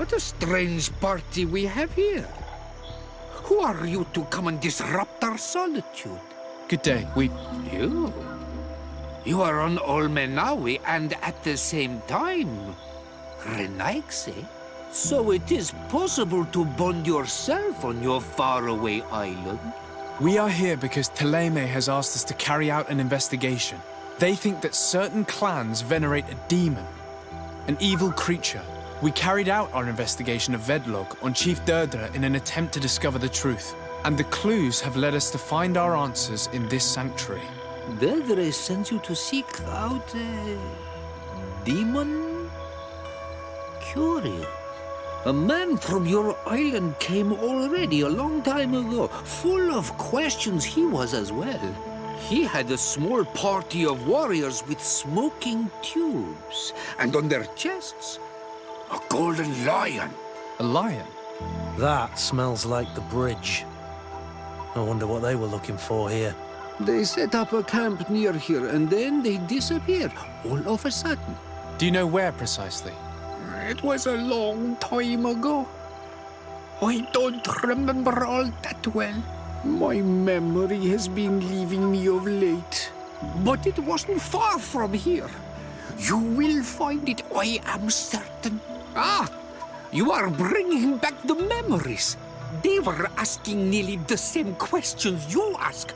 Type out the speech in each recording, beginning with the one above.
What a strange party we have here. Who are you to come and disrupt our solitude? Good day. You? You are on Olmenawi and at the same time, Renaigse. So it is possible to bond yourself on your faraway island? We are here because Teleme has asked us to carry out an investigation. They think that certain clans venerate a demon, an evil creature. We carried out our investigation of Vedlog on Chief Durdra in an attempt to discover the truth. And the clues have led us to find our answers in this sanctuary. Durdra sends you to seek out a demon? Curious. A man from your island came already a long time ago. Full of questions he was as well. He had a small party of warriors with smoking tubes. And on their chests, a golden lion. A lion? That smells like the bridge. I wonder what they were looking for here. They set up a camp near here and then they disappeared all of a sudden. Do you know where precisely? It was a long time ago. I don't remember all that well. My memory has been leaving me of late. But it wasn't far from here. You will find it, I am certain. Ah, you are bringing back the memories. They were asking nearly the same questions you ask.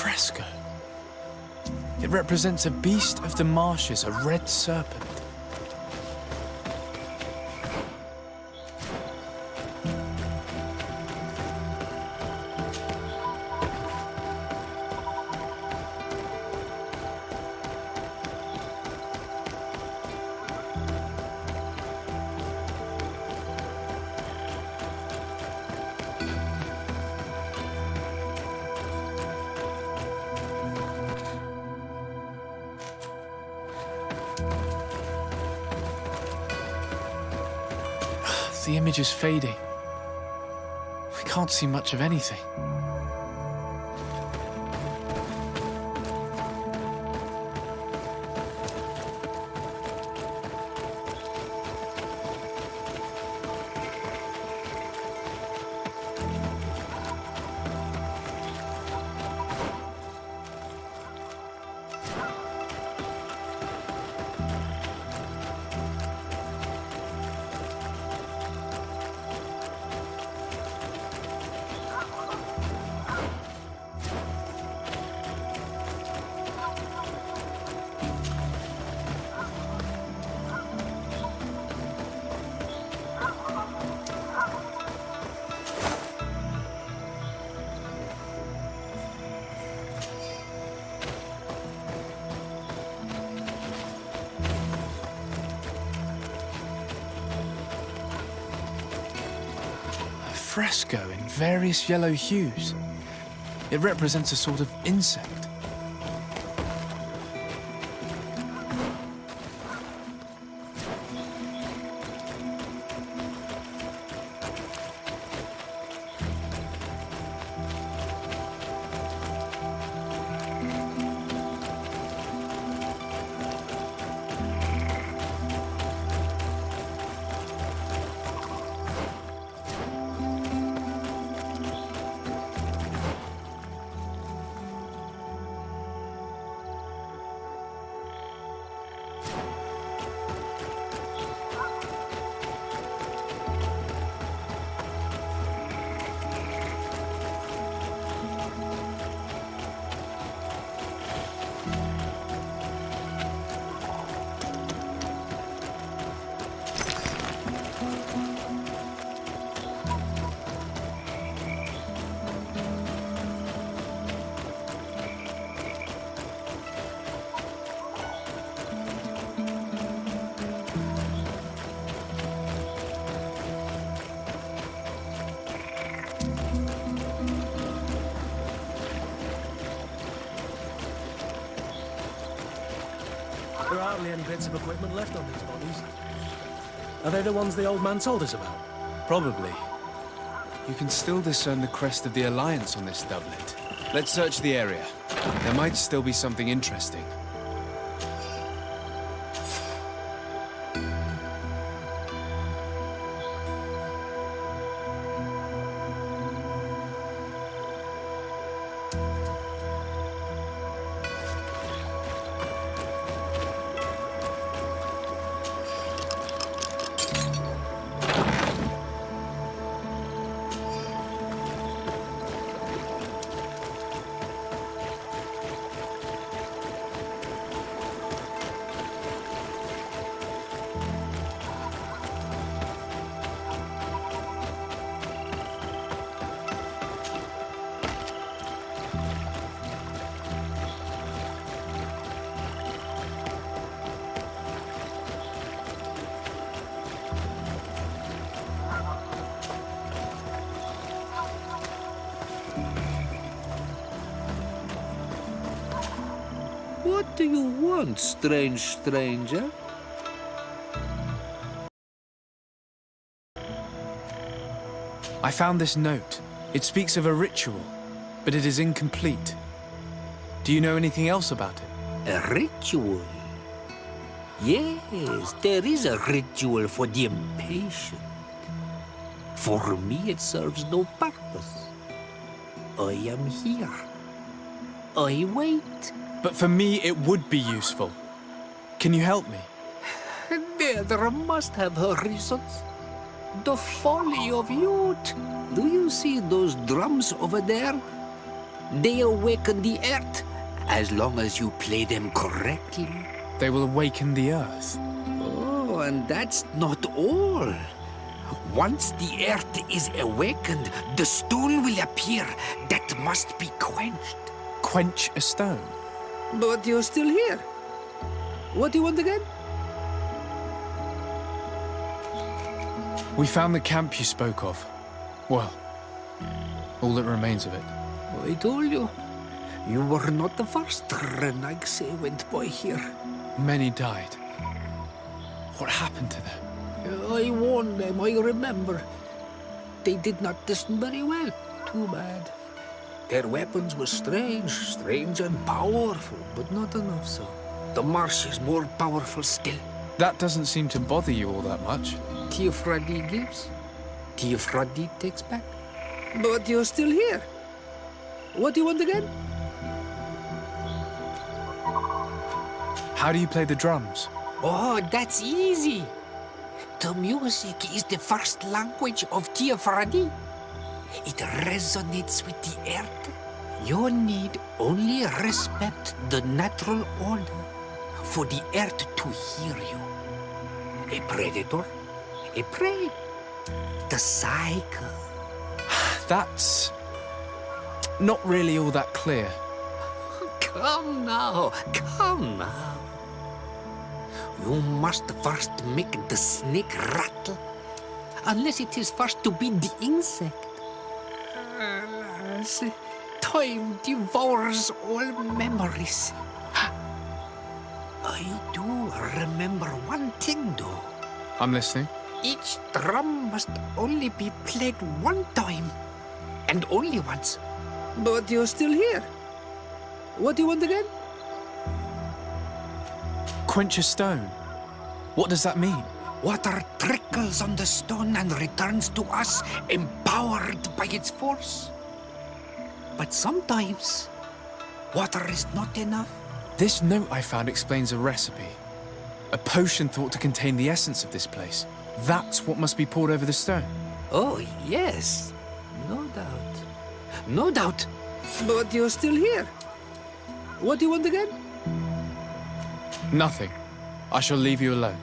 fresco. It represents a beast of the marshes, a red serpent. The image is fading. We can't see much of anything. Fresco in various yellow hues. It represents a sort of insect. There are hardly any bits of equipment left on these bodies. Are they the ones the old man told us about? Probably. You can still discern the crest of the Alliance on this doublet. Let's search the area. There might still be something interesting. What do you want, strange stranger? I found this note. It speaks of a ritual, but it is incomplete. Do you know anything else about it? A ritual? Yes, there is a ritual for the impatient. For me, it serves no purpose. I am here. I wait. But for me, it would be useful. Can you help me? There must have her reasons. The folly of youth. Do you see those drums over there? They awaken the earth as long as you play them correctly. They will awaken the earth. Oh, and that's not all. Once the earth is awakened, the stone will appear that must be quenched. Quench a stone. But you're still here. What do you want again? We found the camp you spoke of. Well, all that remains of it. I told you. You were not the first Renagse went by here. Many died. What happened to them? I warned them, I remember. They did not listen very well. Too bad. Their weapons were strange and powerful, but not enough so. The marsh is more powerful still. That doesn't seem to bother you all that much. Tiafradi gives, Tiafradi takes back. But you're still here. What do you want again? How do you play the drums? Oh, that's easy. The music is the first language of Tiafradi. It resonates with the earth. You need only respect the natural order for the earth to hear you. A predator, a prey. The cycle. That's not really all that clear. Come now, come now. You must first make the snake rattle, unless it is first to be the insect. Alas, time devours all memories. I do remember one thing, though. I'm listening. Each drum must only be played one time, and only once. But you're still here. What do you want again? Quench a stone. What does that mean? Water trickles on the stone and returns to us, empowered by its force. But sometimes, water is not enough. This note I found explains a recipe. A potion thought to contain the essence of this place. That's what must be poured over the stone. Oh, yes. No doubt. No doubt. But you're still here. What do you want again? Nothing. I shall leave you alone.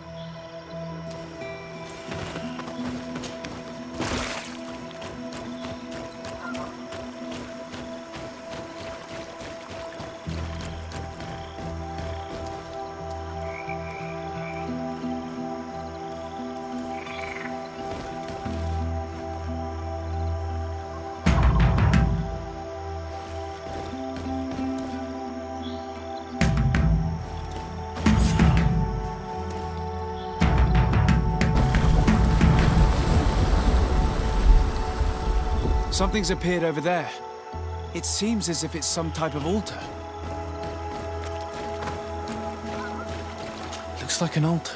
Something's appeared over there. It seems as if it's some type of altar. Looks like an altar.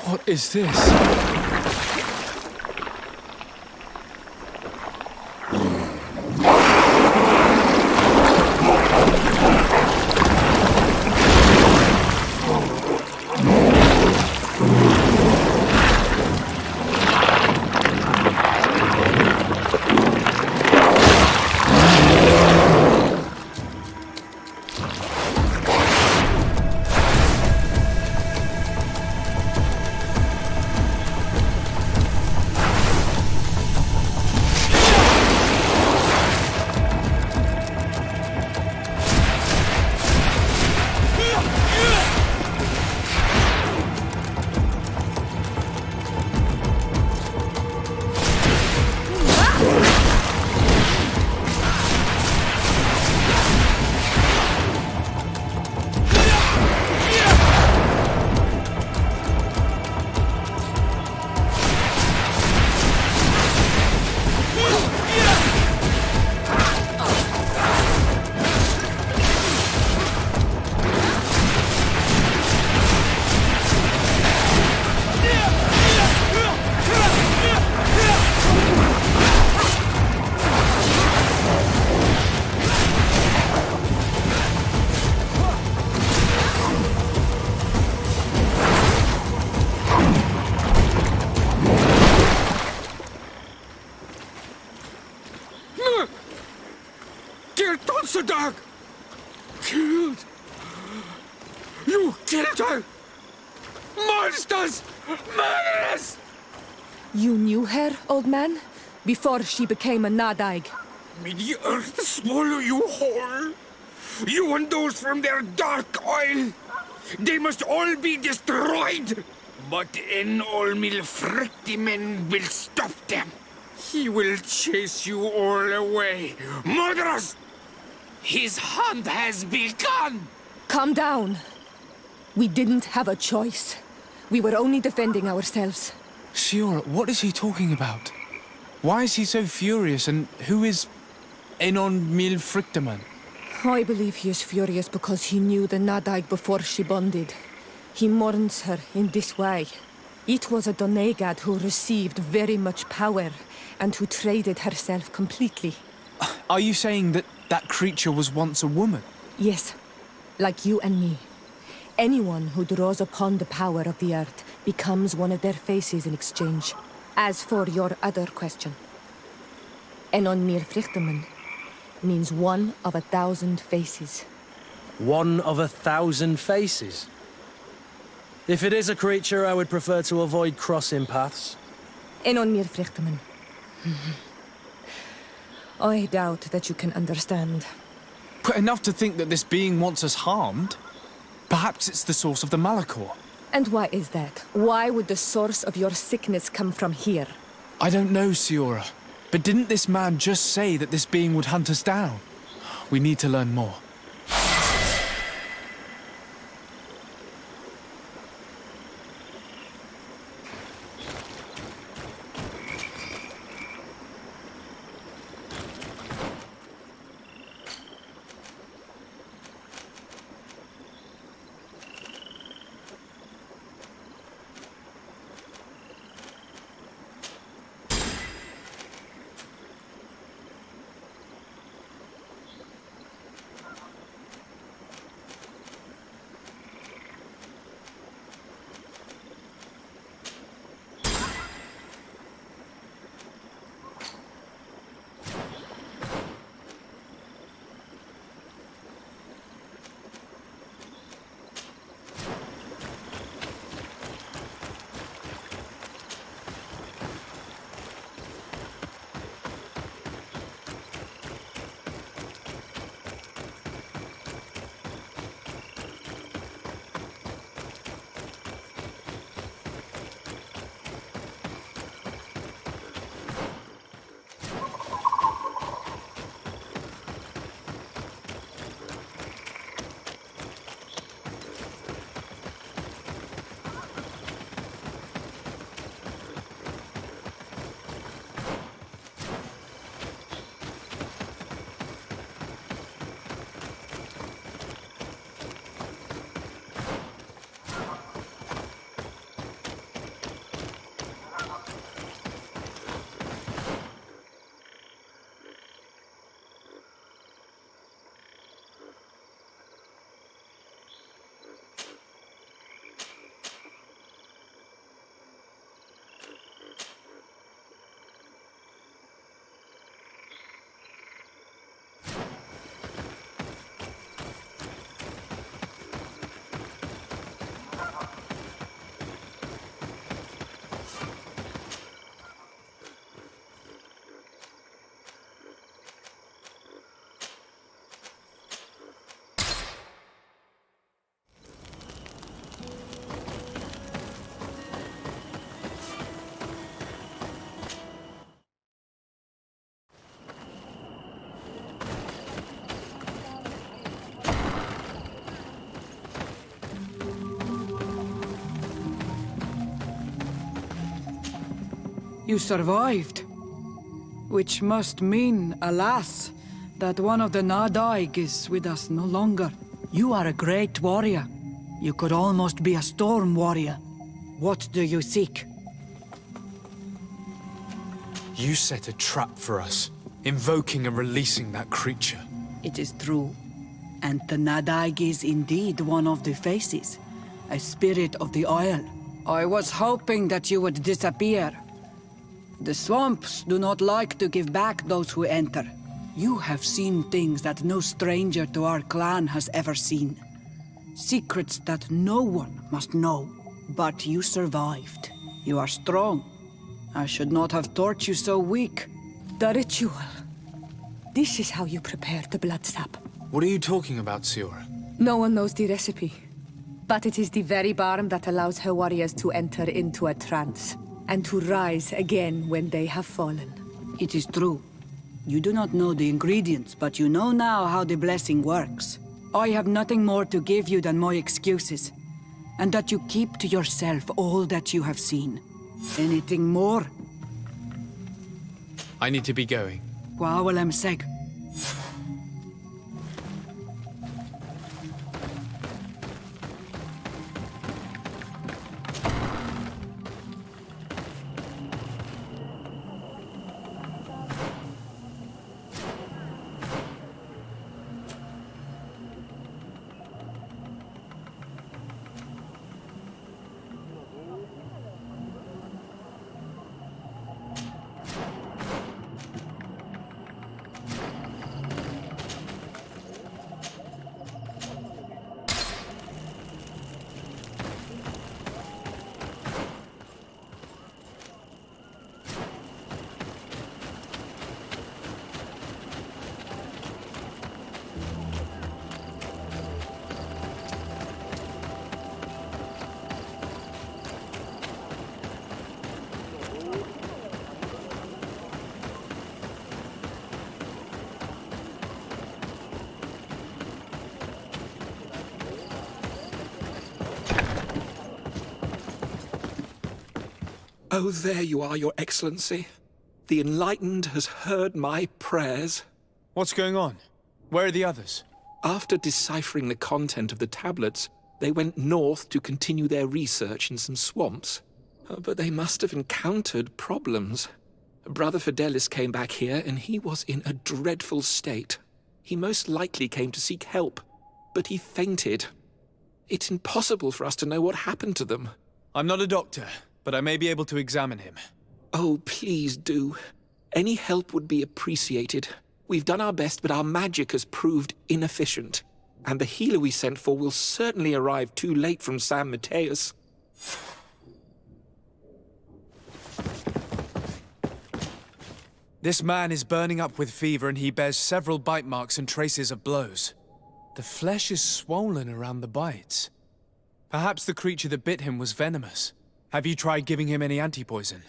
What is this? a dog! Killed! You killed her! Monsters! Murderers! You knew her, old man? Before she became a Nadaig? May the earth swallow you whole! You and those from their dark oil! They must all be destroyed! But Enolmil Frictimen will stop them. He will chase you all away. Murderers! His hunt has begun! Calm down. We didn't have a choice. We were only defending ourselves. Siora, what is he talking about? Why is he so furious, and who is Enon Mil Frictaman? I believe he is furious because he knew the Nadaig before she bonded. He mourns her in this way. It was a Donegad who received very much power, and who traded herself completely. Are you saying that that creature was once a woman? Yes, like you and me. Anyone who draws upon the power of the earth becomes one of their faces in exchange. As for your other question, Enon Mir Frichteman means one of 1,000 faces. One of 1,000 faces? If it is a creature, I would prefer to avoid crossing paths. Enon Mir Frichteman. I doubt that you can understand. But enough to think that this being wants us harmed? Perhaps it's the source of the Malachor. And why is that? Why would the source of your sickness come from here? I don't know, Siora. But didn't this man just say that this being would hunt us down? We need to learn more. You survived. Which must mean, alas, that one of the Nadaig is with us no longer. You are a great warrior. You could almost be a storm warrior. What do you seek? You set a trap for us, invoking and releasing that creature. It is true. And the Nadaig is indeed one of the faces. A spirit of the oil. I was hoping that you would disappear. The swamps do not like to give back those who enter. You have seen things that no stranger to our clan has ever seen. Secrets that no one must know. But you survived. You are strong. I should not have thought you so weak. The ritual. This is how you prepare the blood sap. What are you talking about, Siora? No one knows the recipe. But it is the very barm that allows her warriors to enter into a trance, and to rise again when they have fallen. It is true. You do not know the ingredients, but you know now how the blessing works. I have nothing more to give you than my excuses, and that you keep to yourself all that you have seen. Anything more? I need to be going. Wawalem seg. Oh, there you are, Your Excellency. The Enlightened has heard my prayers. What's going on? Where are the others? After deciphering the content of the tablets, they went north to continue their research in some swamps. But they must have encountered problems. Brother Fidelis came back here, and he was in a dreadful state. He most likely came to seek help, but he fainted. It's impossible for us to know what happened to them. I'm not a doctor, but I may be able to examine him. Oh, please do. Any help would be appreciated. We've done our best, but our magic has proved inefficient. And the healer we sent for will certainly arrive too late from San Mateus. This man is burning up with fever and he bears several bite marks and traces of blows. The flesh is swollen around the bites. Perhaps the creature that bit him was venomous. Have you tried giving him any anti-poison?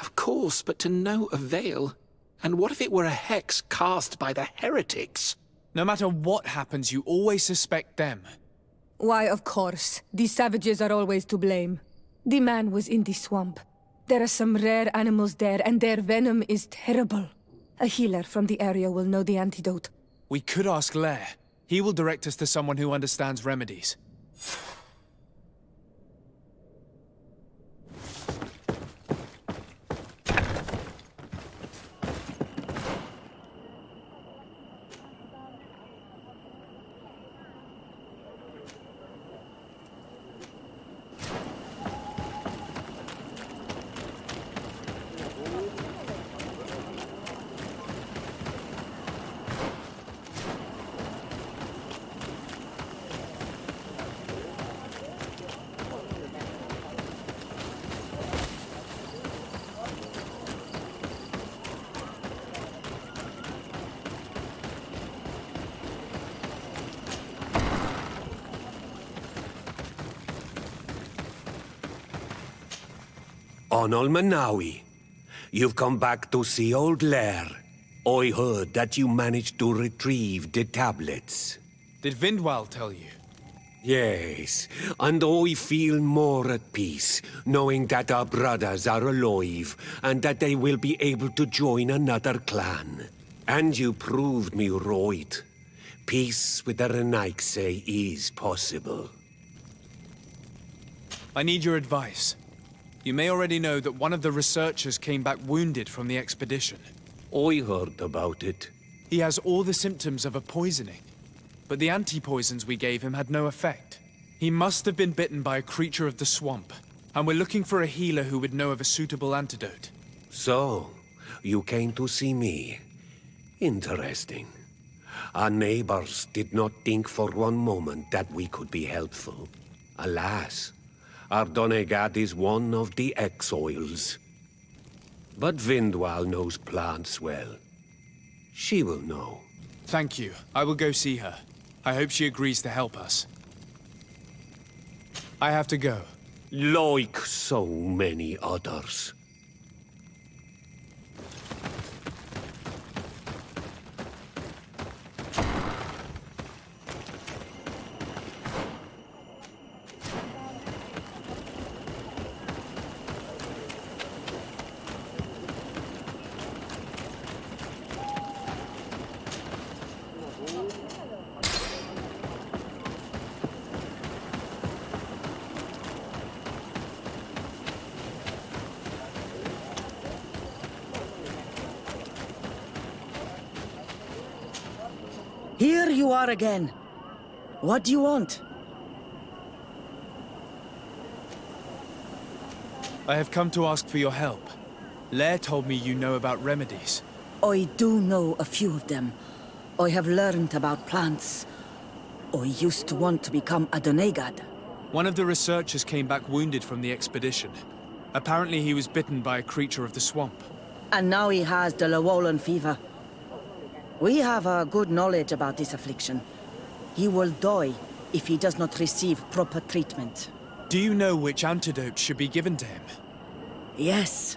Of course, but to no avail. And what if it were a hex cast by the heretics? No matter what happens, you always suspect them. Why, of course. The savages are always to blame. The man was in the swamp. There are some rare animals there, and their venom is terrible. A healer from the area will know the antidote. We could ask Lair. He will direct us to someone who understands remedies. Onol Manawi, you've come back to see old Lair. I heard that you managed to retrieve the tablets. Did Vindwal tell you? Yes, and I feel more at peace, knowing that our brothers are alive, and that they will be able to join another clan. And you proved me right. Peace with the Renaigse is possible. I need your advice. You may already know that one of the researchers came back wounded from the expedition. I heard about it. He has all the symptoms of a poisoning, but the anti-poisons we gave him had no effect. He must have been bitten by a creature of the swamp, and we're looking for a healer who would know of a suitable antidote. So, you came to see me. Interesting. Our neighbors did not think for one moment that we could be helpful. Alas, our Donegad is one of the Exoils. But Vindwal knows plants well. She will know. Thank you. I will go see her. I hope she agrees to help us. I have to go. Like so many others. Here you are again. What do you want? I have come to ask for your help. Lair told me you know about remedies. I do know a few of them. I have learned about plants. I used to want to become a Donegad. One of the researchers came back wounded from the expedition. Apparently he was bitten by a creature of the swamp. And now he has the Llewellyn fever. We have a good knowledge about this affliction. He will die if he does not receive proper treatment. Do you know which antidote should be given to him? Yes.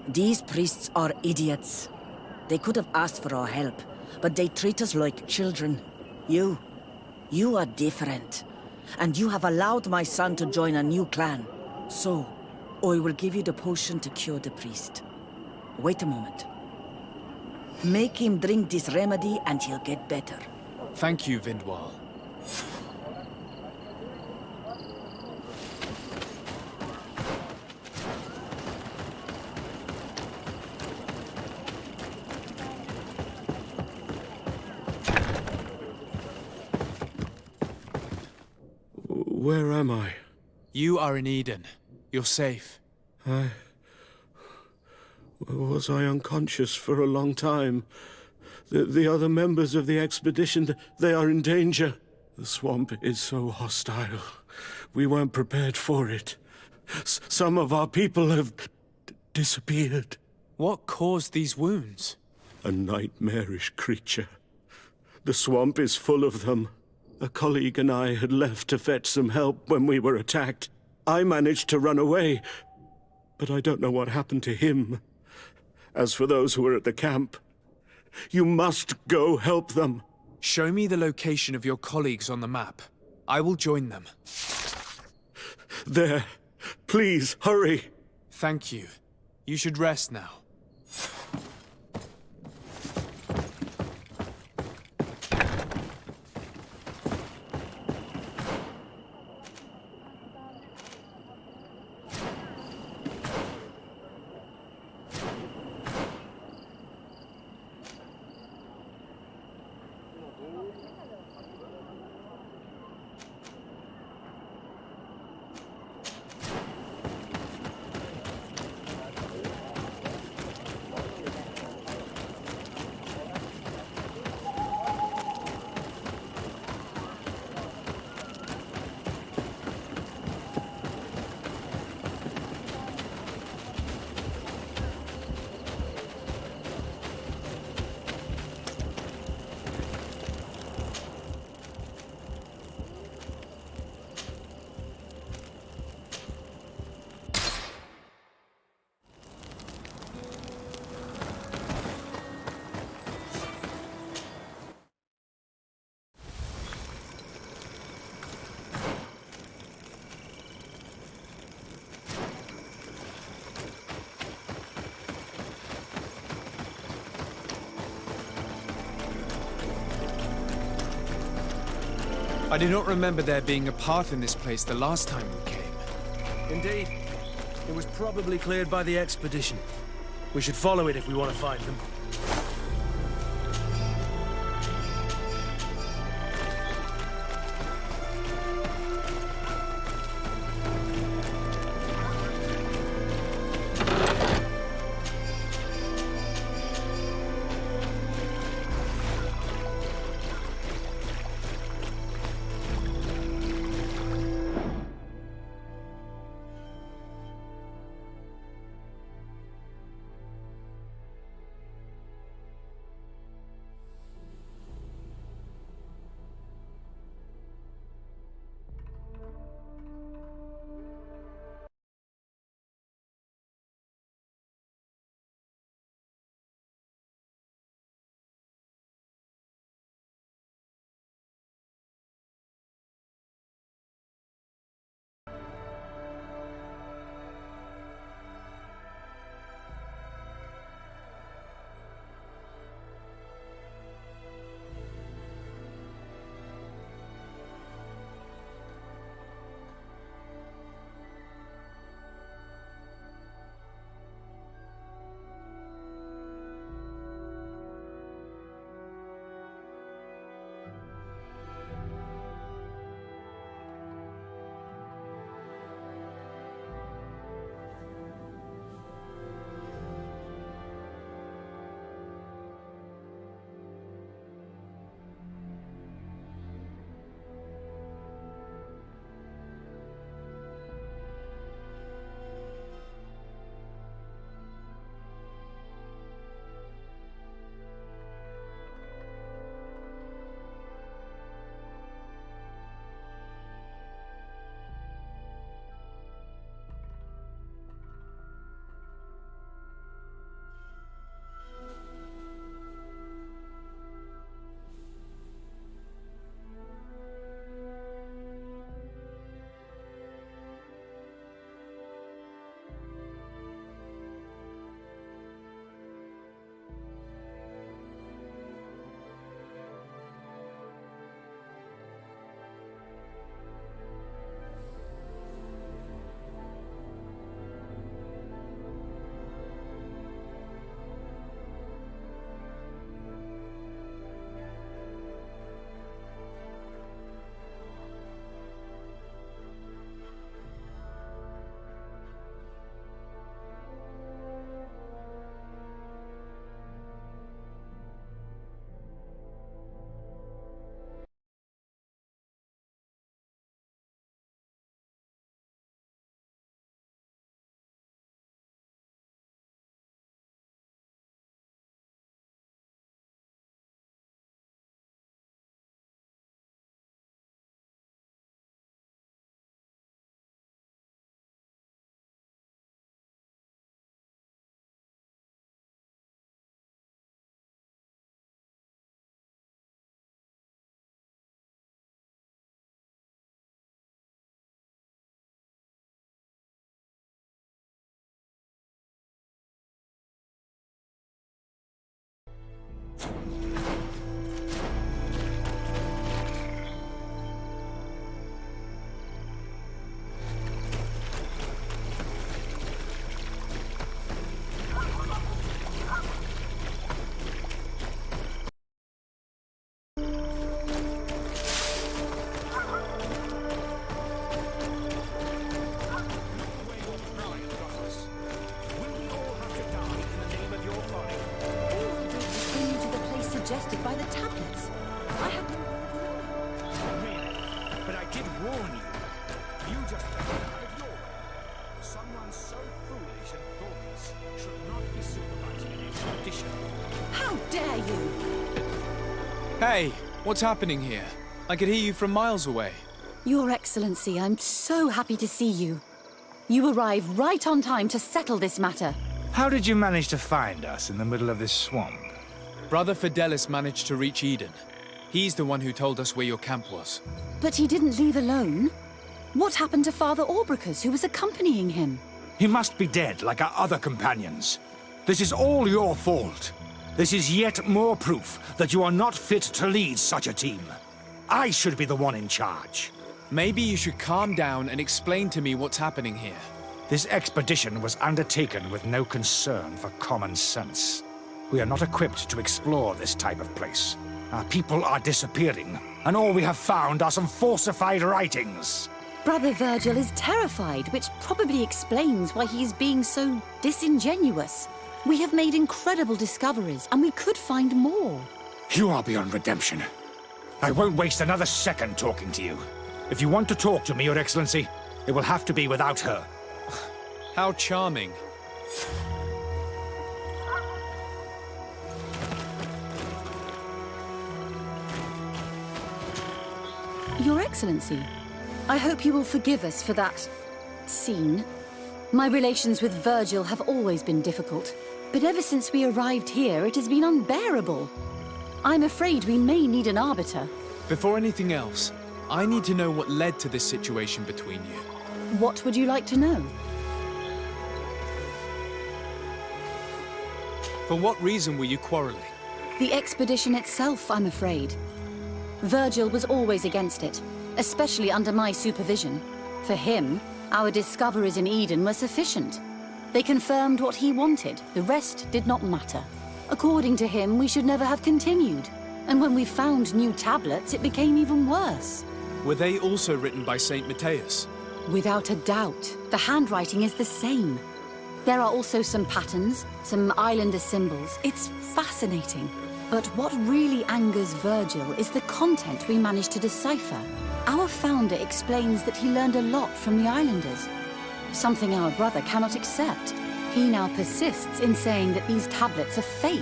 These priests are idiots. They could have asked for our help, but they treat us like children. You are different. And you have allowed my son to join a new clan. So, I will give you the potion to cure the priest. Wait a moment. Make him drink this remedy and he'll get better. Thank you, Vindwal. Where am I? You are in Eden. You're safe. Was I unconscious for a long time? The other members of the expedition, they are in danger. The swamp is so hostile. We weren't prepared for it. Some of our people have disappeared. What caused these wounds? A nightmarish creature. The swamp is full of them. A colleague and I had left to fetch some help when we were attacked. I managed to run away, but I don't know what happened to him. As for those who are at the camp, you must go help them. Show me the location of your colleagues on the map. I will join them. There. Please, hurry. Thank you. You should rest now. I do not remember there being a path in this place the last time we came. Indeed. It was probably cleared by the expedition. We should follow it if we want to find them. dare you? Hey, what's happening here? I could hear you from miles away. Your Excellency, I'm so happy to see you. You arrived right on time to settle this matter. How did you manage to find us in the middle of this swamp? Brother Fidelis managed to reach Eden. He's the one who told us where your camp was. But he didn't leave alone. What happened to Father Orbricus, who was accompanying him? He must be dead, like our other companions. This is all your fault. This is yet more proof that you are not fit to lead such a team. I should be the one in charge. Maybe you should calm down and explain to me what's happening here. This expedition was undertaken with no concern for common sense. We are not equipped to explore this type of place. Our people are disappearing, and all we have found are some falsified writings. Brother Virgil is terrified, which probably explains why he is being so disingenuous. We have made incredible discoveries, and we could find more. You are beyond redemption. I won't waste another second talking to you. If you want to talk to me, Your Excellency, it will have to be without her. How charming. Your Excellency, I hope you will forgive us for that scene. My relations with Virgil have always been difficult, but ever since we arrived here, it has been unbearable. I'm afraid we may need an arbiter. Before anything else, I need to know what led to this situation between you. What would you like to know? For what reason were you quarreling? The expedition itself, I'm afraid. Virgil was always against it, especially under my supervision. For him, our discoveries in Eden were sufficient. They confirmed what he wanted. The rest did not matter. According to him, we should never have continued. And when we found new tablets, it became even worse. Were they also written by Saint Matthias? Without a doubt. The handwriting is the same. There are also some patterns, some islander symbols. It's fascinating. But what really angers Virgil is the content we managed to decipher. Our founder explains that he learned a lot from the islanders, something our brother cannot accept. He now persists in saying that these tablets are fake,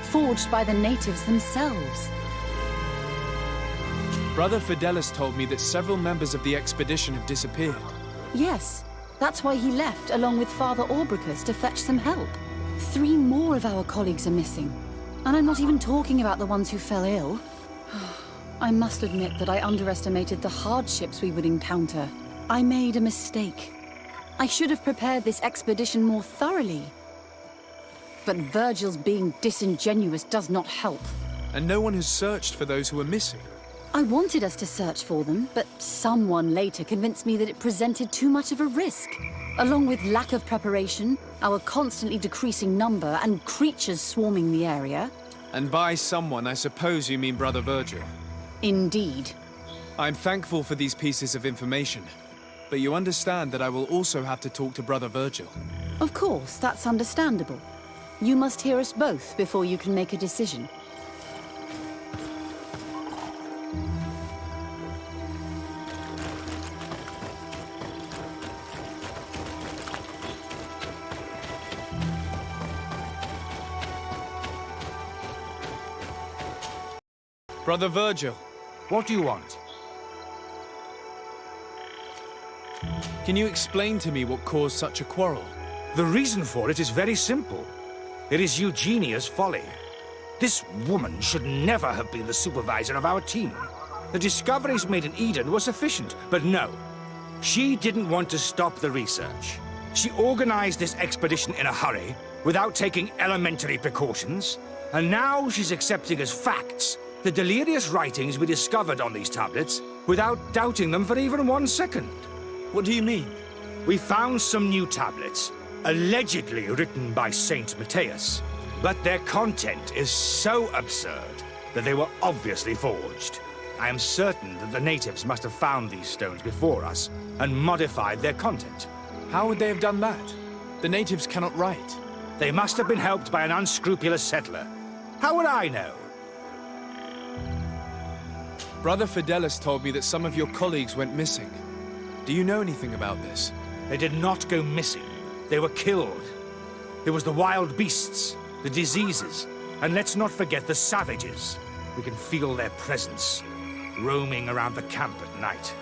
forged by the natives themselves. Brother Fidelis told me that several members of the expedition have disappeared. Yes, that's why he left along with Father Orbricus to fetch some help. 3 more of our colleagues are missing. And I'm not even talking about the ones who fell ill. I must admit that I underestimated the hardships we would encounter. I made a mistake. I should have prepared this expedition more thoroughly. But Virgil's being disingenuous does not help. And no one has searched for those who are missing. I wanted us to search for them, but someone later convinced me that it presented too much of a risk. Along with lack of preparation, our constantly decreasing number, and creatures swarming the area. And by someone, I suppose you mean Brother Virgil. Indeed. I'm thankful for these pieces of information, but you understand that I will also have to talk to Brother Virgil. Of course, that's understandable. You must hear us both before you can make a decision. Brother Virgil, What do you want? can you explain to me what caused such a quarrel? The reason for it is very simple. It is Eugenia's folly. This woman should never have been the supervisor of our team. The discoveries made in Eden were sufficient, but no. She didn't want to stop the research. She organized this expedition in a hurry, without taking elementary precautions, and now she's accepting as facts the delirious writings we discovered on these tablets without doubting them for even 1 second. What do you mean? We found some new tablets, allegedly written by Saint Matthias, but their content is so absurd that they were obviously forged. I am certain that the natives must have found these stones before us and modified their content. How would they have done that? The natives cannot write. They must have been helped by an unscrupulous settler. How would I know? Brother Fidelis told me that some of your colleagues went missing. Do you know anything about this? They did not go missing. They were killed. It was the wild beasts, the diseases, And let's not forget the savages. We can feel their presence, roaming around the camp at night.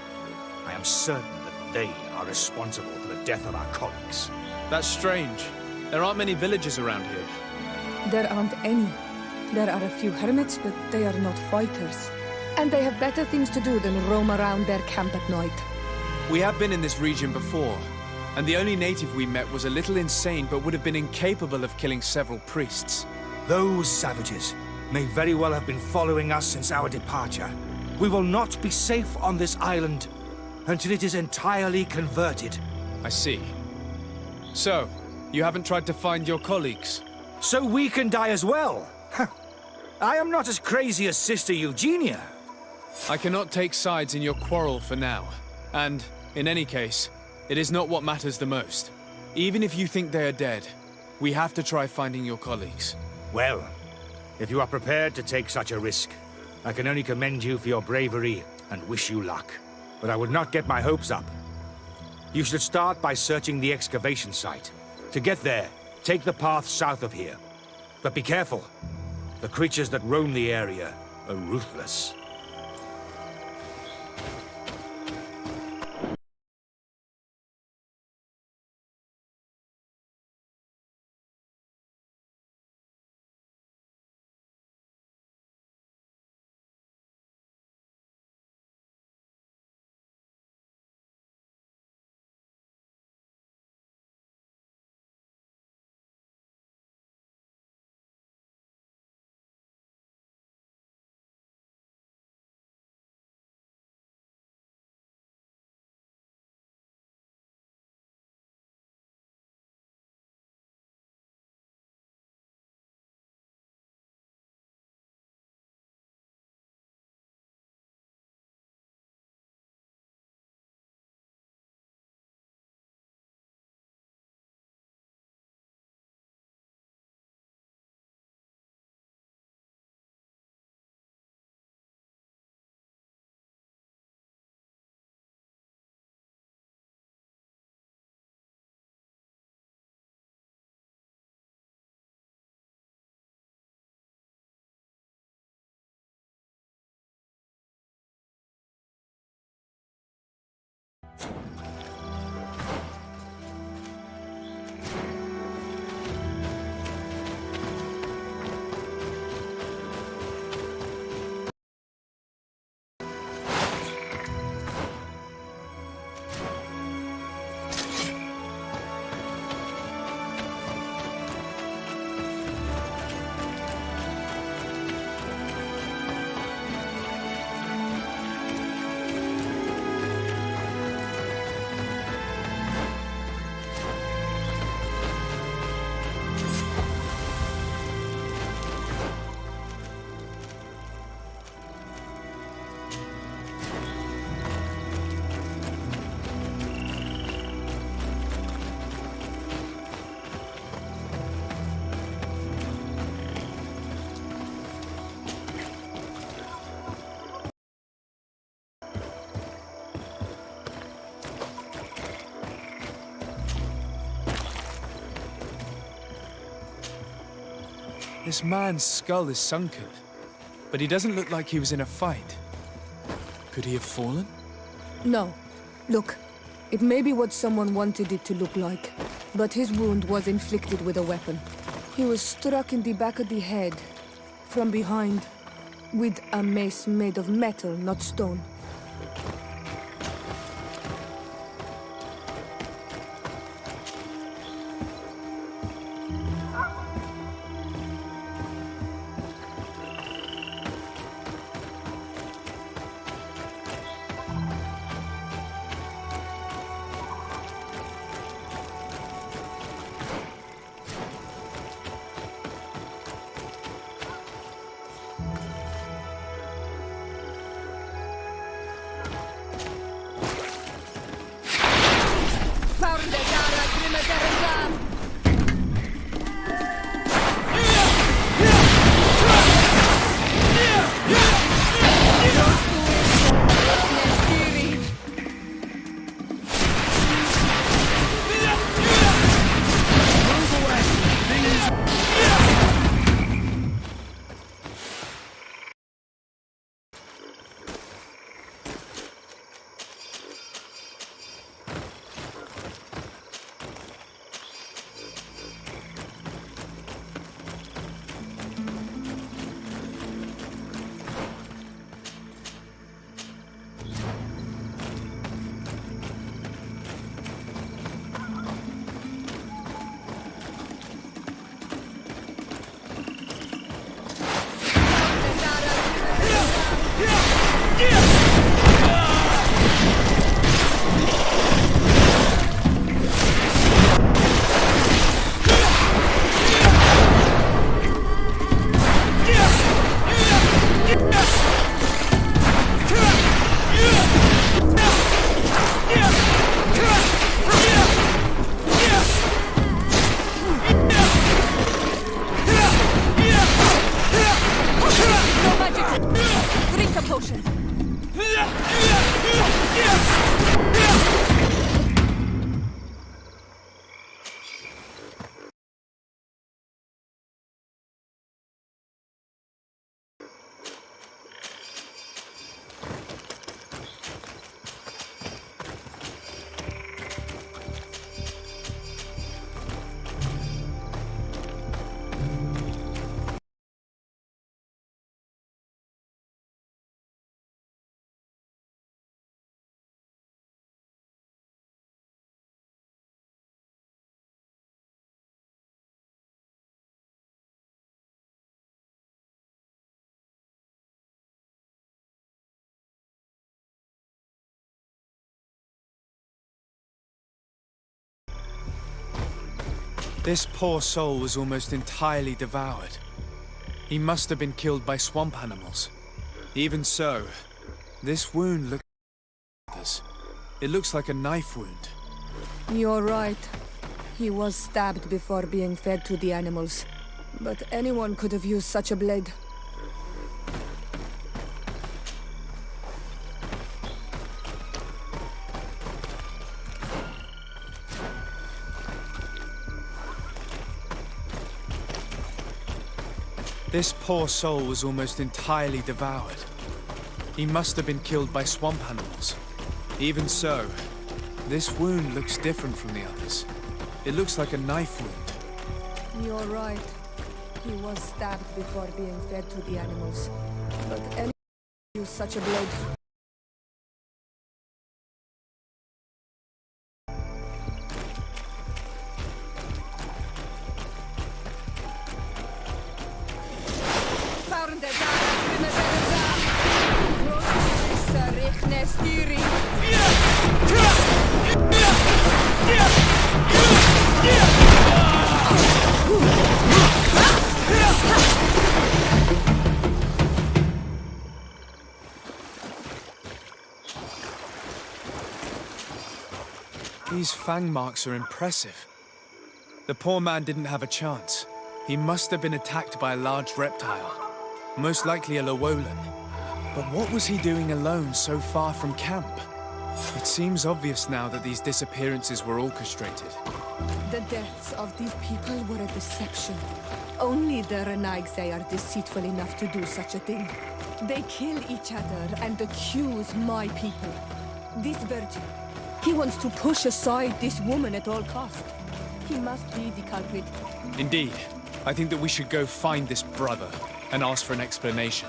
I am certain that they are responsible for the death of our colleagues. That's strange. There aren't many villagers around here. There aren't any. There are a few hermits, but they are not fighters. And they have better things to do than roam around their camp at night. We have been in this region before, and the only native we met was a little insane but would have been incapable of killing several priests. Those savages may very well have been following us since our departure. We will not be safe on this island until it is entirely converted. I see. So, you haven't tried to find your colleagues? So we can die as well. I am not as crazy as Sister Eugenia. I cannot take sides in your quarrel for now. And, in any case, it is not what matters the most. Even if you think they are dead, we have to try finding your colleagues. Well, if you are prepared to take such a risk, I can only commend you for your bravery and wish you luck. But I would not get my hopes up. You should start by searching the excavation site. To get there, take the path south of here. But be careful. The creatures that roam the area are ruthless. This man's skull is sunken, but he doesn't look like he was in a fight. Could he have fallen? No. Look, it may be what someone wanted it to look like, but his wound was inflicted with a weapon. He was struck in the back of the head, from behind, with a mace made of metal, not stone. This poor soul was almost entirely devoured. He must have been killed by swamp animals. Even so, this wound looks... It looks like a knife wound. You're right. He was stabbed before being fed to the animals. But anyone could have used such a blade. This poor soul was almost entirely devoured. He must have been killed by swamp animals. Even so, this wound looks different from the others. It looks like a knife wound. You're right. He was stabbed before being fed to the animals. But anyone could use such a blade. These fang marks are impressive. The poor man didn't have a chance. He must have been attacked by a large reptile, most likely a Llewellyn. But what was he doing alone so far from camp? It seems obvious now that these disappearances were orchestrated. The deaths of these people were a deception. Only the Renaigse are deceitful enough to do such a thing. They kill each other and accuse my people. This virgin, he wants to push aside this woman at all cost. He must be the culprit. Indeed. I think that we should go find this brother and ask for an explanation.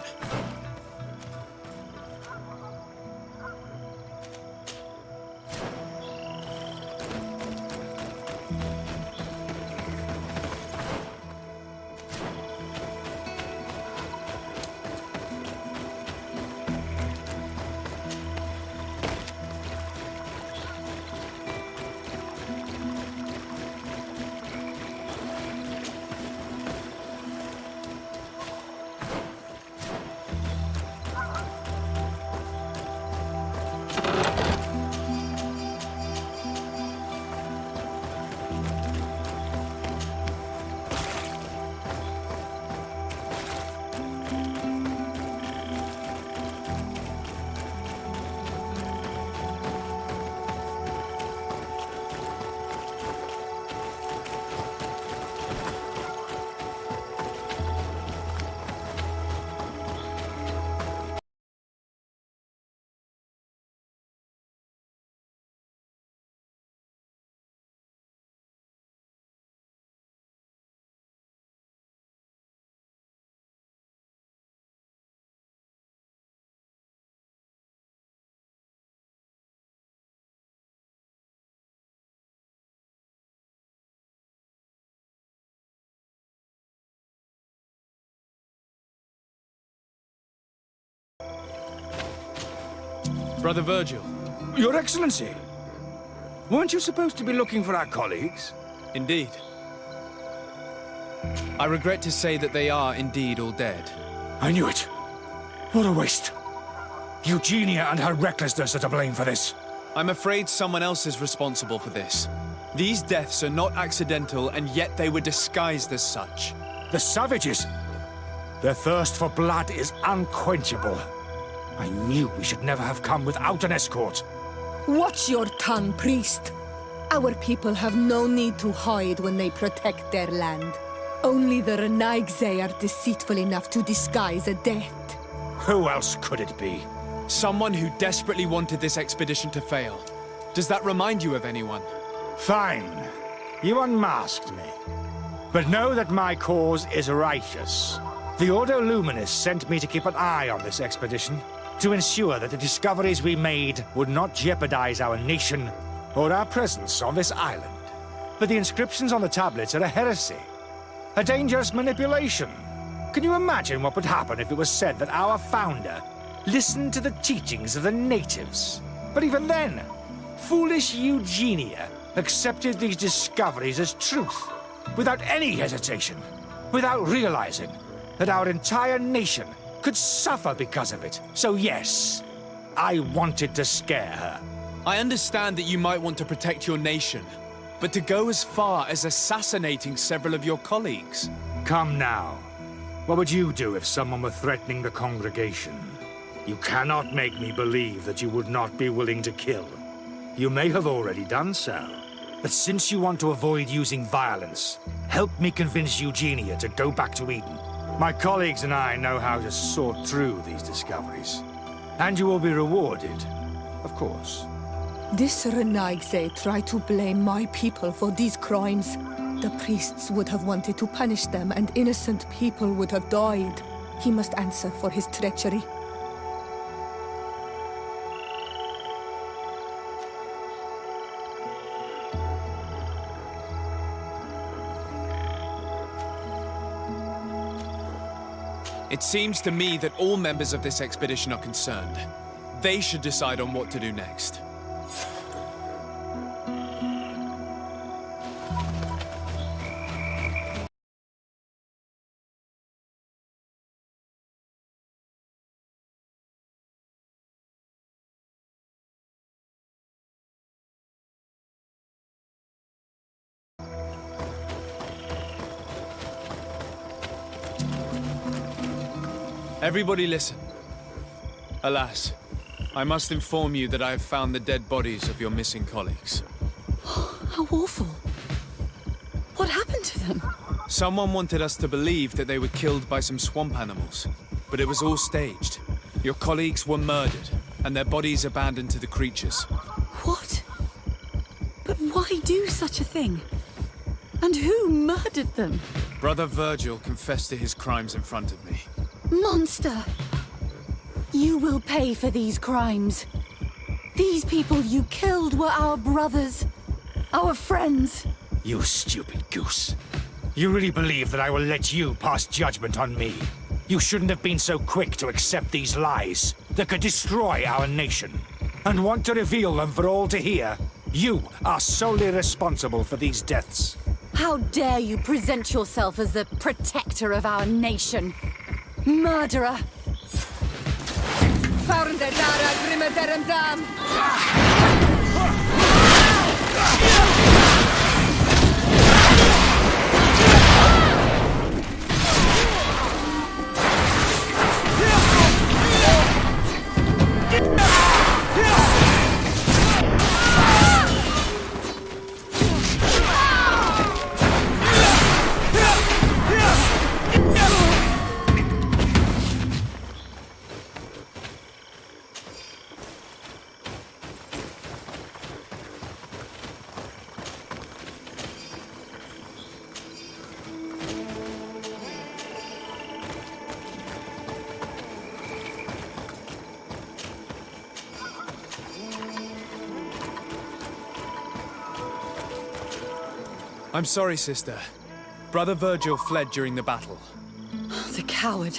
Brother Virgil. Your Excellency! Weren't you supposed to be looking for our colleagues? Indeed. I regret to say that they are indeed all dead. I knew it. What a waste. Eugenia and her recklessness are to blame for this. I'm afraid someone else is responsible for this. These deaths are not accidental, and yet they were disguised as such. The savages! Their thirst for blood is unquenchable. I knew we should never have come without an escort. Watch your tongue, priest. Our people have no need to hide when they protect their land. Only the Renaigse are deceitful enough to disguise a death. Who else could it be? Someone who desperately wanted this expedition to fail. Does that remind you of anyone? Fine. You unmasked me. But know that my cause is righteous. The Ordo Luminis sent me to keep an eye on this expedition, to ensure that the discoveries we made would not jeopardize our nation or our presence on this island. But the inscriptions on the tablets are a heresy, a dangerous manipulation. Can you imagine what would happen if it was said that our founder listened to the teachings of the natives? But even then, foolish Eugenia accepted these discoveries as truth. without any hesitation, without realizing that our entire nation could suffer because of it. So yes, I wanted to scare her. I understand that you might want to protect your nation, but to go as far as assassinating several of your colleagues? Come now. What would you do if someone were threatening the congregation? You cannot make me believe that you would not be willing to kill. You may have already done so. But since you want to avoid using violence, help me convince Eugenia to go back to Eden. My colleagues and I know how to sort through these discoveries. And you will be rewarded, of course. This Renaigse tried to blame my people for these crimes. The priests would have wanted to punish them, and innocent people would have died. He must answer for his treachery. It seems to me that all members of this expedition are concerned. They should decide on what to do next. Everybody listen. Alas, I must inform you that I have found the dead bodies of your missing colleagues. How awful. What happened to them? Someone wanted us to believe that they were killed by some swamp animals, but it was all staged. Your colleagues were murdered, and their bodies abandoned to the creatures. What? But why do such a thing? And who murdered them? Brother Virgil confessed to his crimes in front of me. Monster! You will pay for these crimes. These people you killed were our brothers, our friends. You stupid goose. You really believe that I will let you pass judgment on me? You shouldn't have been so quick to accept these lies that could destroy our nation. And want to reveal them for all to hear. You are solely responsible for these deaths. How dare you present yourself as the protector of our nation? Murderer! I'm sorry, sister. Brother Virgil fled during the battle. The coward.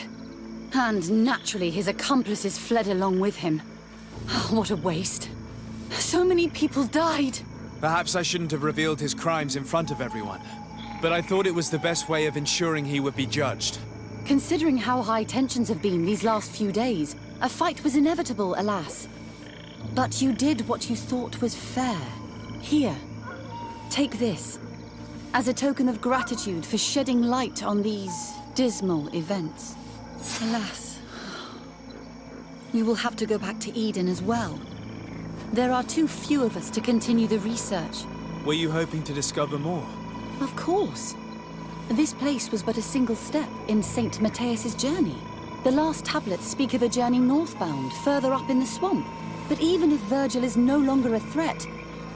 And naturally, his accomplices fled along with him. What a waste. So many people died. Perhaps I shouldn't have revealed his crimes in front of everyone. But I thought it was the best way of ensuring he would be judged. Considering how high tensions have been these last few days, a fight was inevitable, alas. But you did what you thought was fair. Here, take this. As a token of gratitude for shedding light on these dismal events. Alas, you will have to go back to Eden as well. There are too few of us to continue the research. Were you hoping to discover more? Of course. This place was but a single step in St. Matthias's journey. The last tablets speak of a journey northbound, further up in the swamp. But even if Virgil is no longer a threat,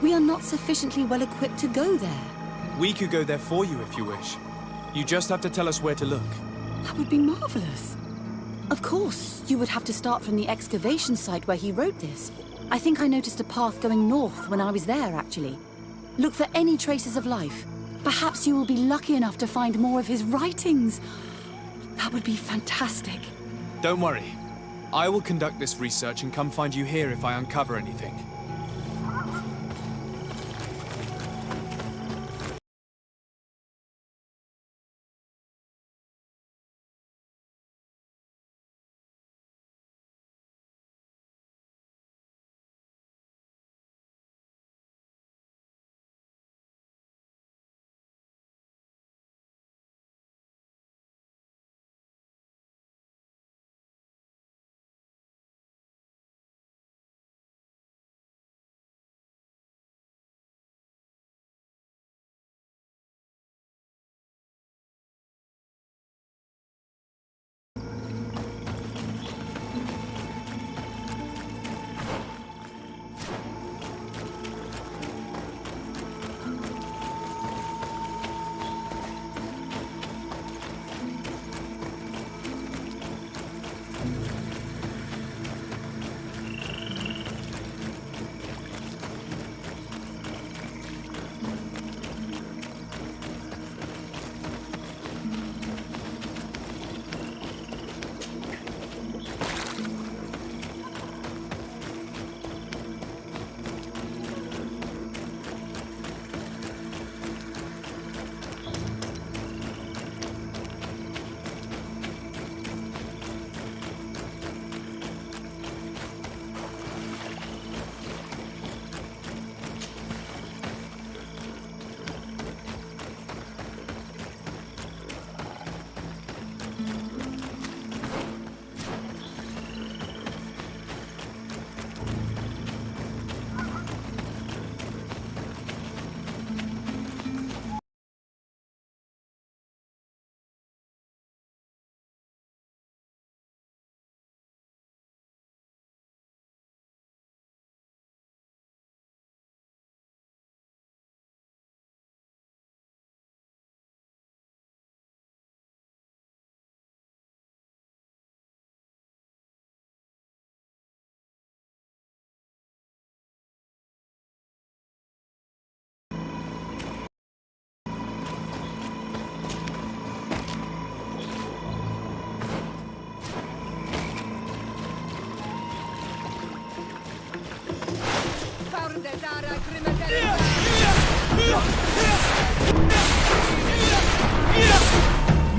we are not sufficiently well equipped to go there. We could go there for you if you wish. You just have to tell us where to look. That would be marvelous. Of course, you would have to start from the excavation site where he wrote this. I think I noticed a path going north when I was there, actually. Look for any traces of life. Perhaps you will be lucky enough to find more of his writings. That would be fantastic. Don't worry. I will conduct this research and come find you here if I uncover anything.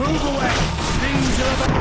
Move away! Things are about...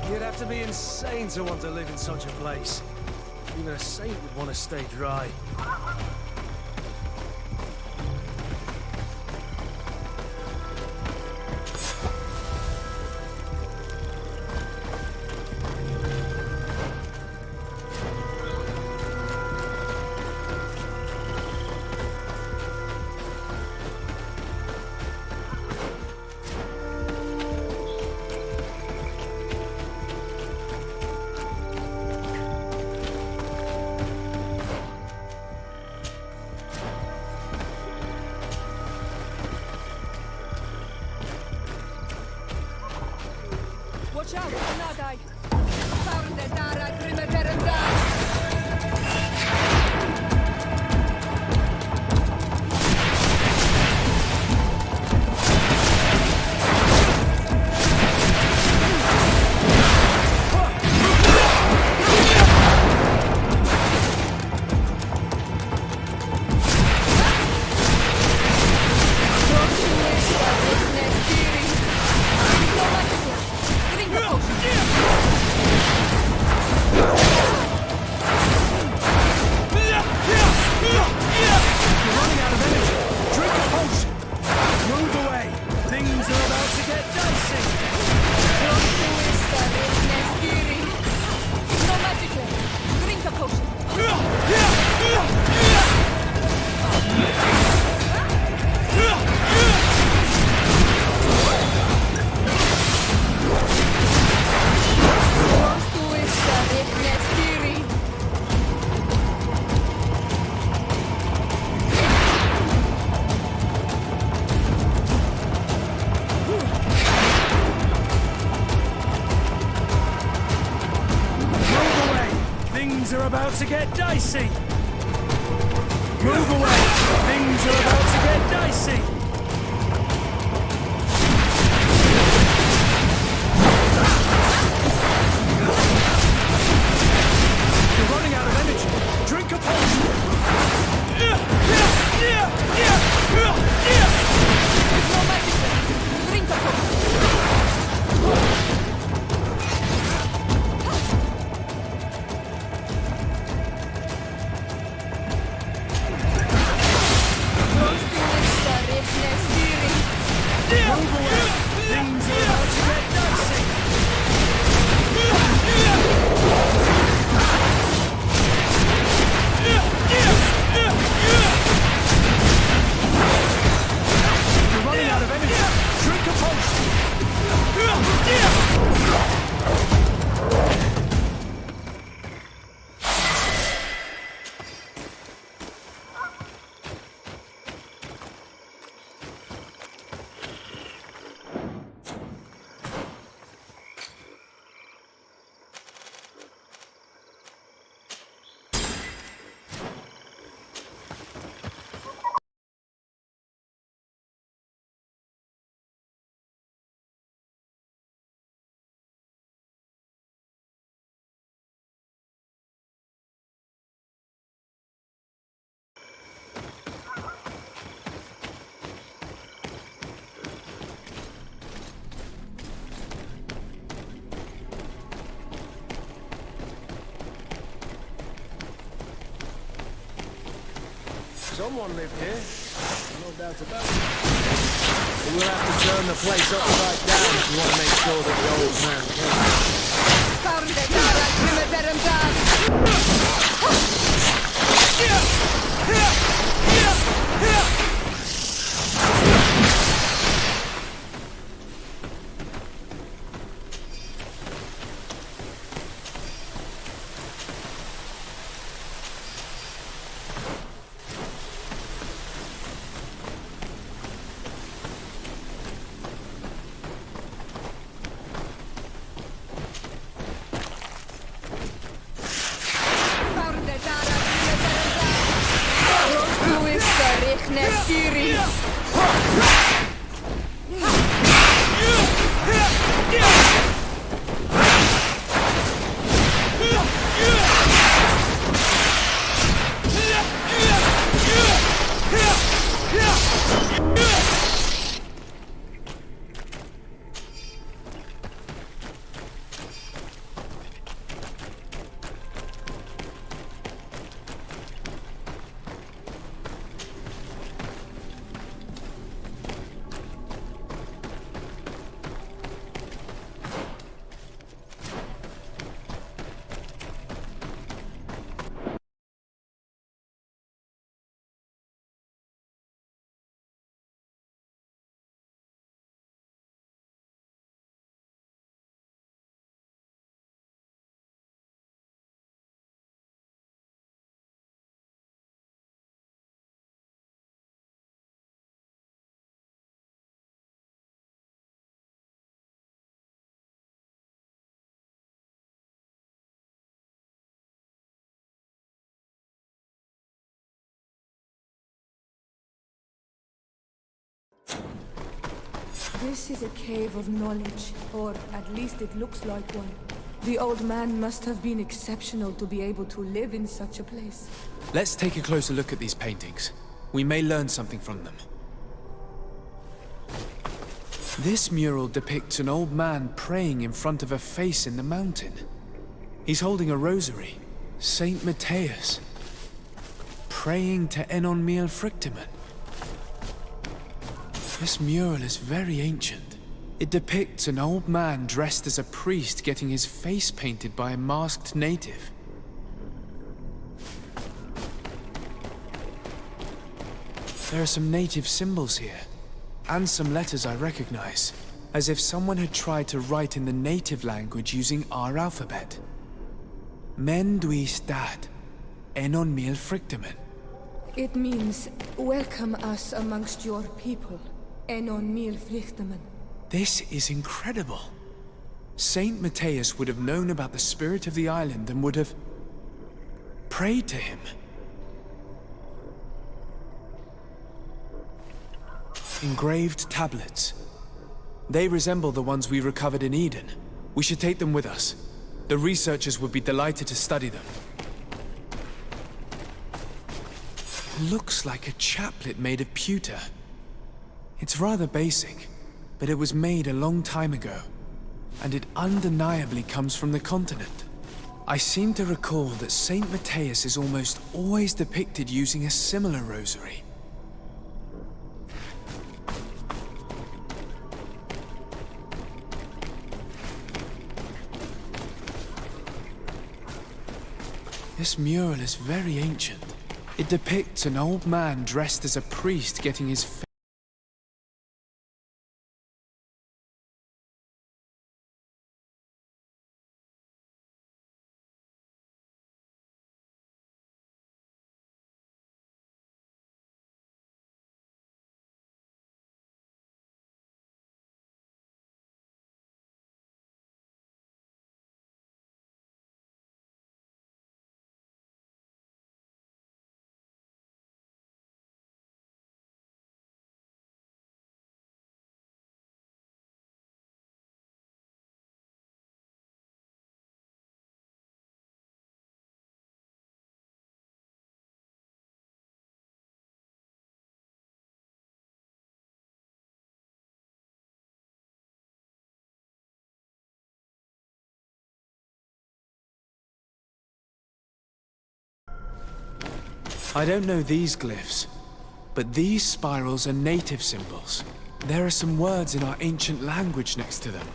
You'd have to be insane to want to live in such a place. Even a saint would want to stay dry. Watch out, Nadai! Found the Dara Grimateranda! Things are about to get dicey! Move away! Things are about to get dicey! You're running out of energy. Drink a potion. It's no medicine. Drink a potion. Someone lived here. No doubt about it. But we'll have to turn the place upside down if you want to make sure that the old man This is a cave of knowledge, or at least it looks like one. The old man must have been exceptional to be able to live in such a place. Let's take a closer look at these paintings. We may learn something from them. This mural depicts an old man praying in front of a face in the mountain. He's holding a rosary. Saint Matthias. Praying to Enon Miel Frictimen. This mural is very ancient. It depicts an old man dressed as a priest getting his face painted by a masked native. There are some native symbols here, and some letters I recognize, as if someone had tried to write in the native language using our alphabet. Men duis dat, Enon Miel Frictimen. It means, welcome us amongst your people. Enon Miel Frictimen. This is incredible. Saint Matthias would have known about the spirit of the island and would have... prayed to him. Engraved tablets. They resemble the ones we recovered in Eden. We should take them with us. The researchers would be delighted to study them. Looks like a chaplet made of pewter. It's rather basic, but it was made a long time ago, and it undeniably comes from the continent. I seem to recall that Saint Matthias is almost always depicted using a similar rosary. This mural is very ancient. It depicts an old man dressed as a priest getting his face. I don't know these glyphs, but these spirals are native symbols. There are some words in our ancient language next to them.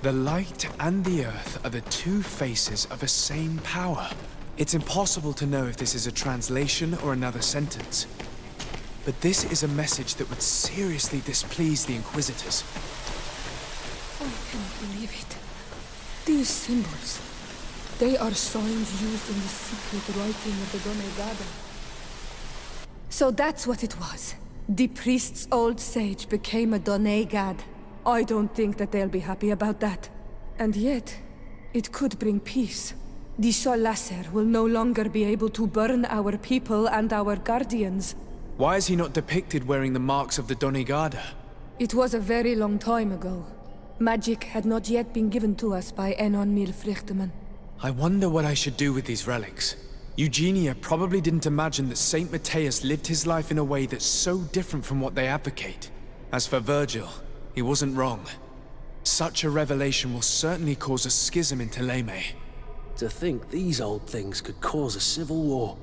The light and the earth are the two faces of a same power. It's impossible to know if this is a translation or another sentence. But this is a message that would seriously displease the Inquisitors. I can't believe it. These symbols, they are signs used in the secret writing of the Donegada. So that's what it was. The priest's old sage became a Donegad. I don't think that they'll be happy about that. And yet, it could bring peace. The Sol Lasser will no longer be able to burn our people and our guardians. Why is he not depicted wearing the marks of the Donegada? It was a very long time ago. Magic had not yet been given to us by Enon Milfrichtemann. I wonder what I should do with these relics. Eugenia probably didn't imagine that Saint Matthias lived his life in a way that's so different from what they advocate. As for Virgil, he wasn't wrong. Such a revelation will certainly cause a schism in Thélème. To think these old things could cause a civil war.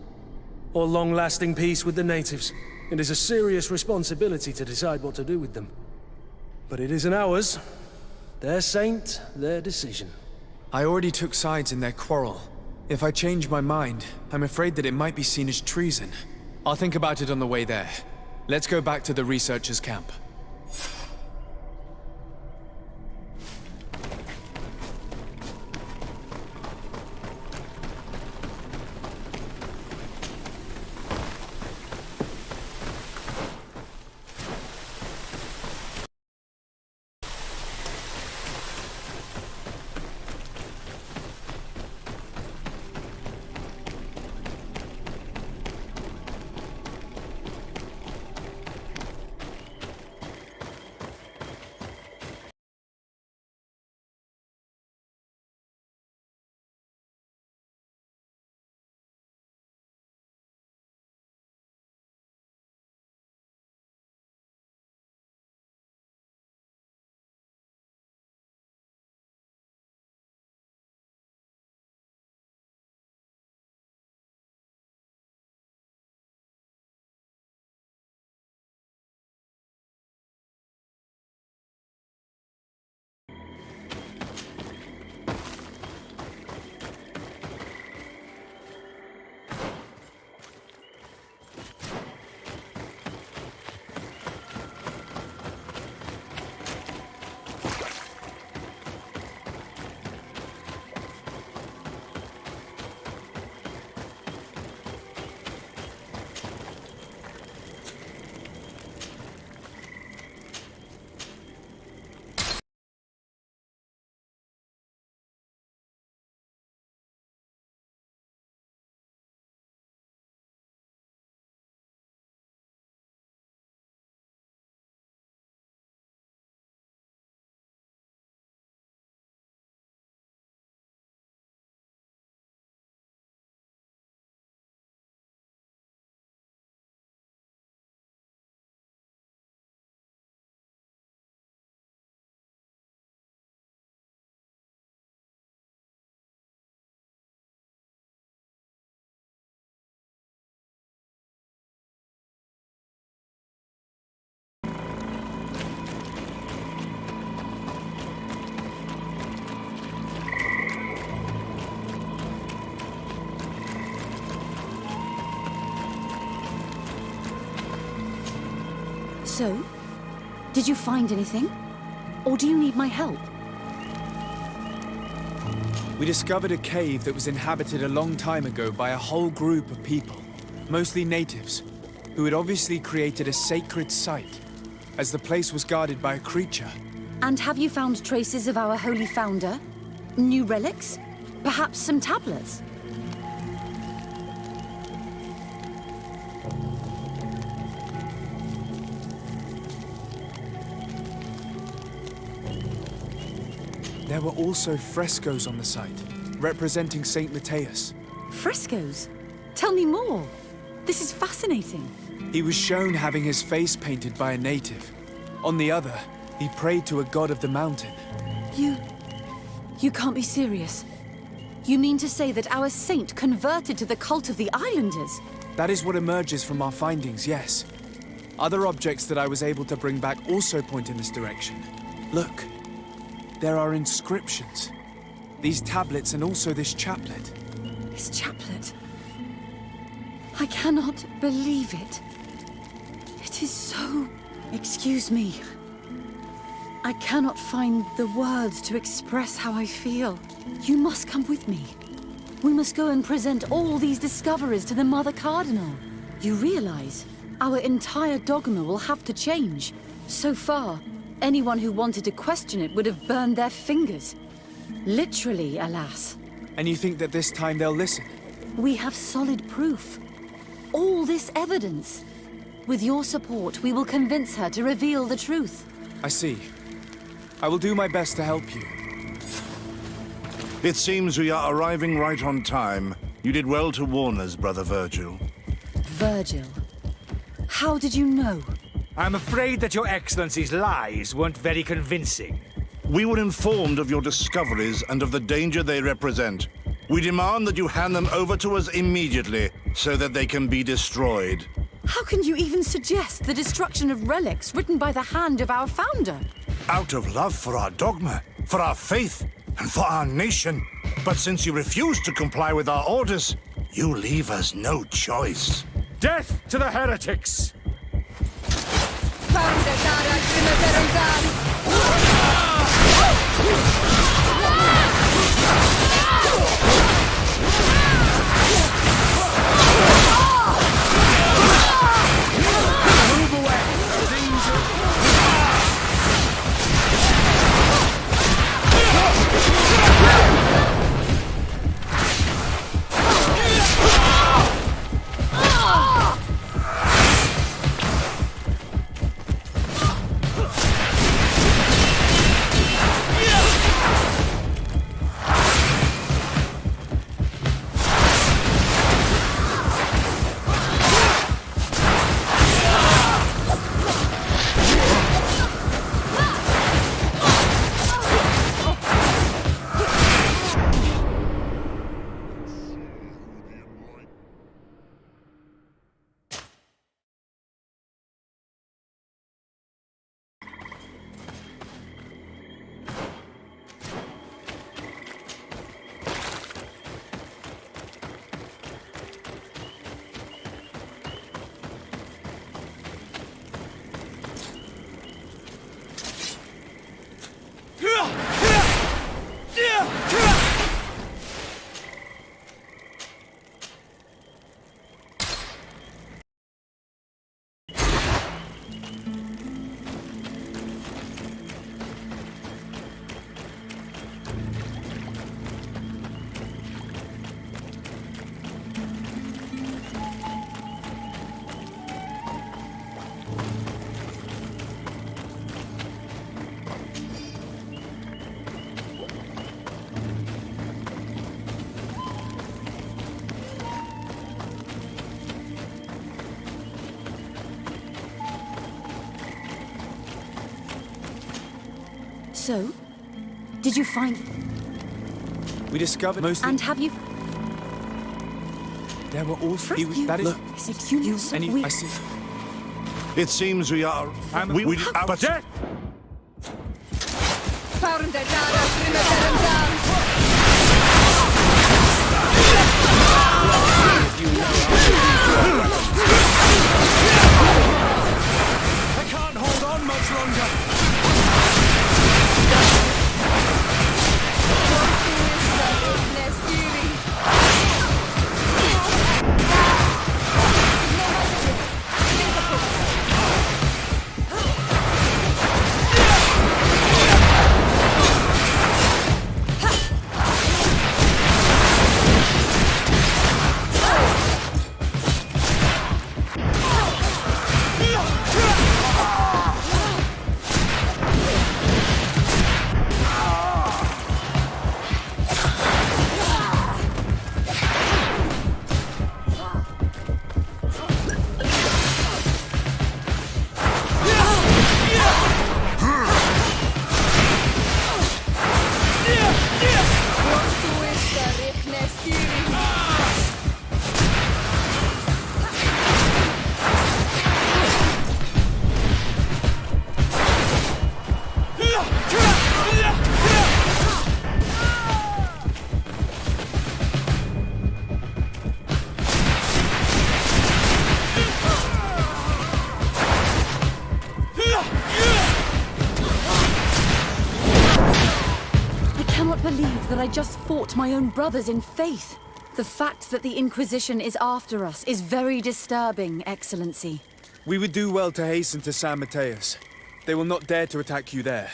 Or long-lasting peace with the natives. It is a serious responsibility to decide what to do with them. But it isn't ours. Their saint, their decision. I already took sides in their quarrel. If I change my mind, I'm afraid that it might be seen as treason. I'll think about it on the way there. Let's go back to the researchers' camp. So, did you find anything? Or do you need my help? We discovered a cave that was inhabited a long time ago by a whole group of people, mostly natives, who had obviously created a sacred site, as the place was guarded by a creature. And have you found traces of our holy founder? New relics? Perhaps some tablets? There were also frescoes on the site, representing Saint Matthias. Frescoes? Tell me more. This is fascinating. He was shown having his face painted by a native. On the other, he prayed to a god of the mountain. You can't be serious. You mean to say that our saint converted to the cult of the Islanders? That is what emerges from our findings, yes. Other objects that I was able to bring back also point in this direction. Look, there are inscriptions. These tablets and also this chaplet. This chaplet. I cannot believe it. It is so... Excuse me. I cannot find the words to express how I feel. You must come with me. We must go and present all these discoveries to the Mother Cardinal. You realize our entire dogma will have to change. So far, anyone who wanted to question it would have burned their fingers. Literally, alas. And you think that this time they'll listen? We have solid proof. All this evidence. With your support, we will convince her to reveal the truth. I see. I will do my best to help you. It seems we are arriving right on time. You did well to warn us, Brother Virgil. Virgil. How did you know? I'm afraid that Your Excellency's lies weren't very convincing. We were informed of your discoveries and of the danger they represent. We demand that you hand them over to us immediately, so that they can be destroyed. How can you even suggest the destruction of relics written by the hand of our founder? Out of love for our dogma, for our faith, and for our nation. But since you refuse to comply with our orders, you leave us no choice. Death to the heretics! So, did you find... We discovered mostly... And have you... There were also... That is... Look, excuse I see... It seems we are... But death! I can't cannot believe that I just fought my own brothers in faith. The fact that the Inquisition is after us is very disturbing, Excellency. We would do well to hasten to San Mateus. They will not dare to attack you there.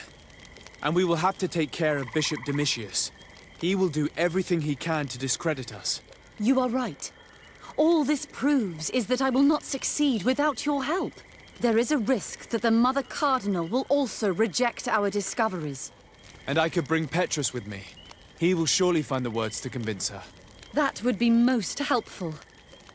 And we will have to take care of Bishop Domitius. He will do everything he can to discredit us. You are right. All this proves is that I will not succeed without your help. There is a risk that the Mother Cardinal will also reject our discoveries. And I could bring Petrus with me. He will surely find the words to convince her. That would be most helpful.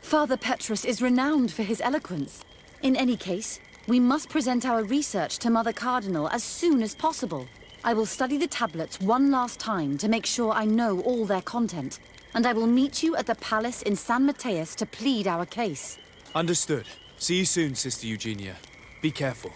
Father Petrus is renowned for his eloquence. In any case, we must present our research to Mother Cardinal as soon as possible. I will study the tablets one last time to make sure I know all their content. And I will meet you at the palace in San Mateus to plead our case. Understood. See you soon, Sister Eugenia. Be careful.